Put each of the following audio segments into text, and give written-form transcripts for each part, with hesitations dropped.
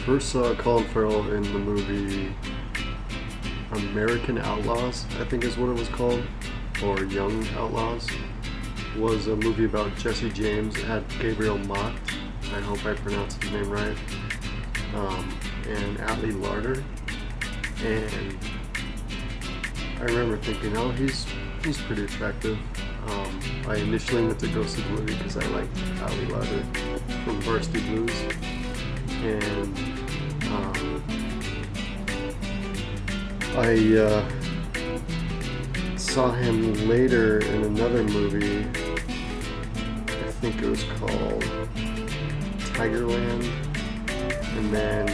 first saw Colin Farrell in the movie American Outlaws, I think is what it was called, or Young Outlaws, was a movie about Jesse James at Gabriel Mott, I hope I pronounced his name right, and Atlee Larder. And I remember thinking, oh, he's pretty attractive. I initially went to go see the movie because I liked Atlee Larder from Varsity Blues, and I saw him later in another movie. I think it was called Tigerland, and then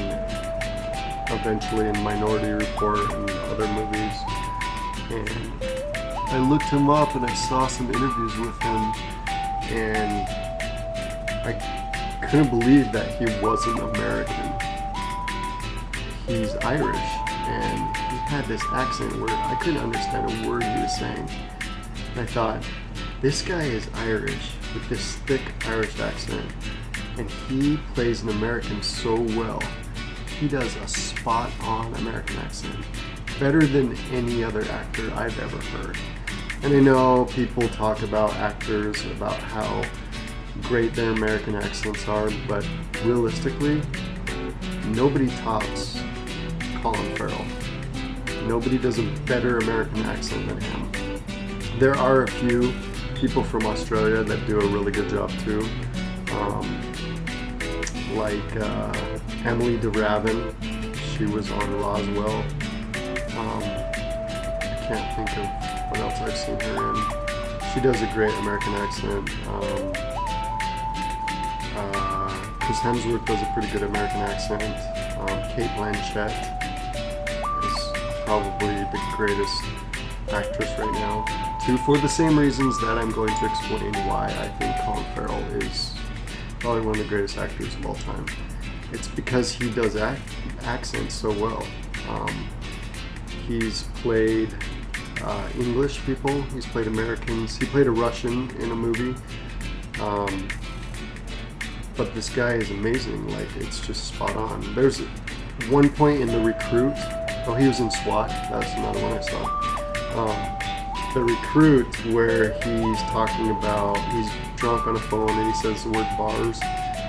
eventually in Minority Report and other movies. And I looked him up and I saw some interviews with him, and I couldn't believe that he wasn't American. He's Irish, and he had this accent where I couldn't understand a word he was saying. And I thought, this guy is Irish with this thick Irish accent, and he plays an American so well. He does a spot-on American accent, better than any other actor I've ever heard. And I know people talk about actors, about how great their American accents are, but realistically, nobody tops Colin Farrell. Nobody does a better American accent than him. There are a few people from Australia that do a really good job too, like Emily de Ravin. She was on Roswell. I can't think of what else I've seen her in. She does a great American accent. Chris Hemsworth does a pretty good American accent. Cate Blanchett is probably the greatest actress right now, too, for the same reasons that I'm going to explain why I think Colin Farrell is probably one of the greatest actors of all time. It's because he does accents so well. He's played English people, he's played Americans, he played a Russian in a movie. But this guy is amazing, like, it's just spot on. There's one point in The Recruit, he was in SWAT, that's another one I saw. The Recruit, where he's talking about, he's drunk on a phone and he says the word bars.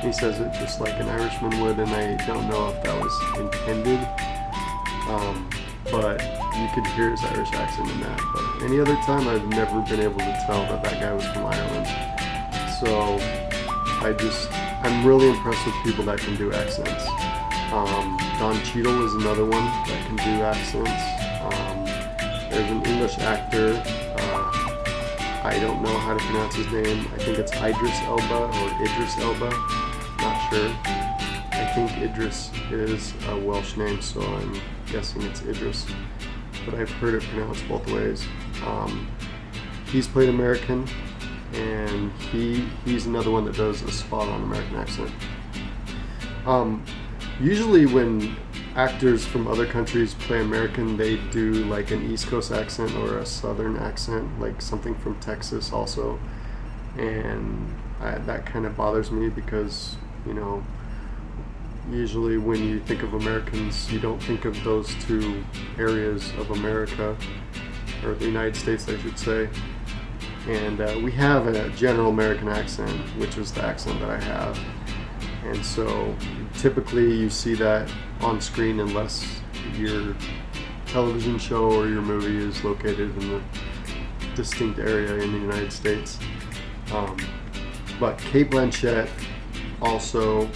He says it just like an Irishman would, and I don't know if that was intended, but you could hear his Irish accent in that. But any other time, I've never been able to tell that that guy was from Ireland. So I'm really impressed with people that can do accents. Don Cheadle is another one that can do accents. There's an English actor, I don't know how to pronounce his name. I think it's Idris Elba or Idris Elba, not sure. I think Idris is a Welsh name, so I'm guessing it's Idris, but I've heard it pronounced both ways. He's played American, and he's another one that does a spot-on American accent. Usually when actors from other countries play American, they do like an East Coast accent or a Southern accent, like something from Texas also, and that kind of bothers me because, you know, usually when you think of Americans, you don't think of those two areas of America, or the United States I should say. And we have a general American accent, which is the accent that I have. And so typically you see that on screen unless your television show or your movie is located in a distinct area in the United States. But Cate Blanchett also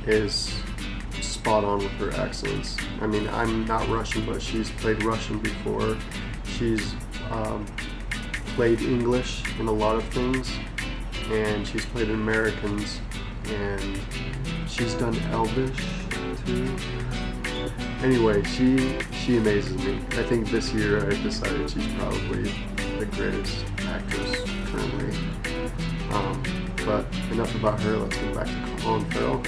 is spot on with her accents. I mean, I'm not Russian, but she's played Russian before. She's played English in a lot of things, and she's played Americans, and she's done Elvish too. Anyway, she amazes me. I think this year I've decided she's probably the greatest actress currently. But enough about her, let's get back to Colin Farrell.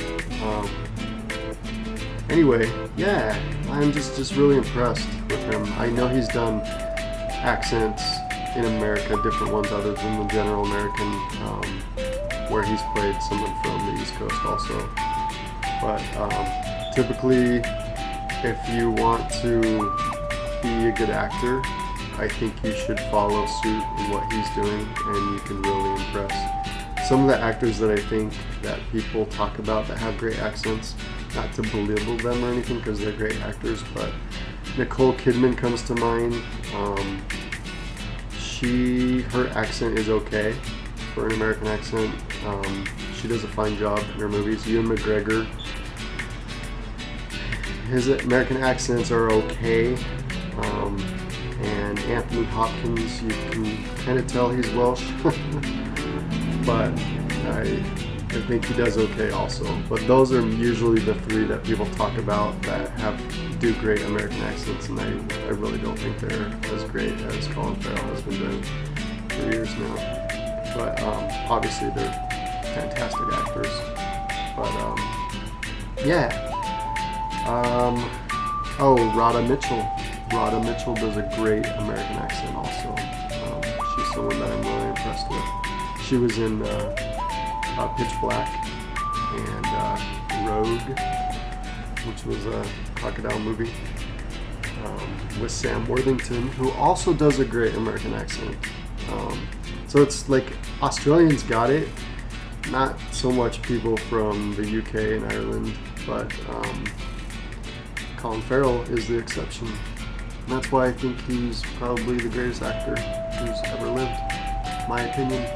Anyway, yeah, I'm just really impressed with him. I know he's done accents in America, different ones other than the general American, where he's played someone from the East Coast also. But typically, if you want to be a good actor, I think you should follow suit in what he's doing, and you can really impress. Some of the actors that I think that people talk about that have great accents, not to belittle them or anything because they're great actors, but Nicole Kidman comes to mind. Her accent is okay for an American accent. She does a fine job in her movies. Ewan McGregor, his American accents are okay. And Anthony Hopkins, you can kind of tell he's Welsh, but I think he does okay also. But those are usually the three that people talk about that do great American accents, and I really don't think they're as great as Colin Farrell has been doing for years now. But obviously they're fantastic actors. But Radha Mitchell. Radha Mitchell does a great American accent also. She's someone that I'm really impressed with. She was in Pitch Black and Rogue, which was a crocodile movie, with Sam Worthington, who also does a great American accent. So it's like Australians got it, not so much people from the UK and Ireland, but Colin Farrell is the exception. And that's why I think he's probably the greatest actor who's ever lived, my opinion.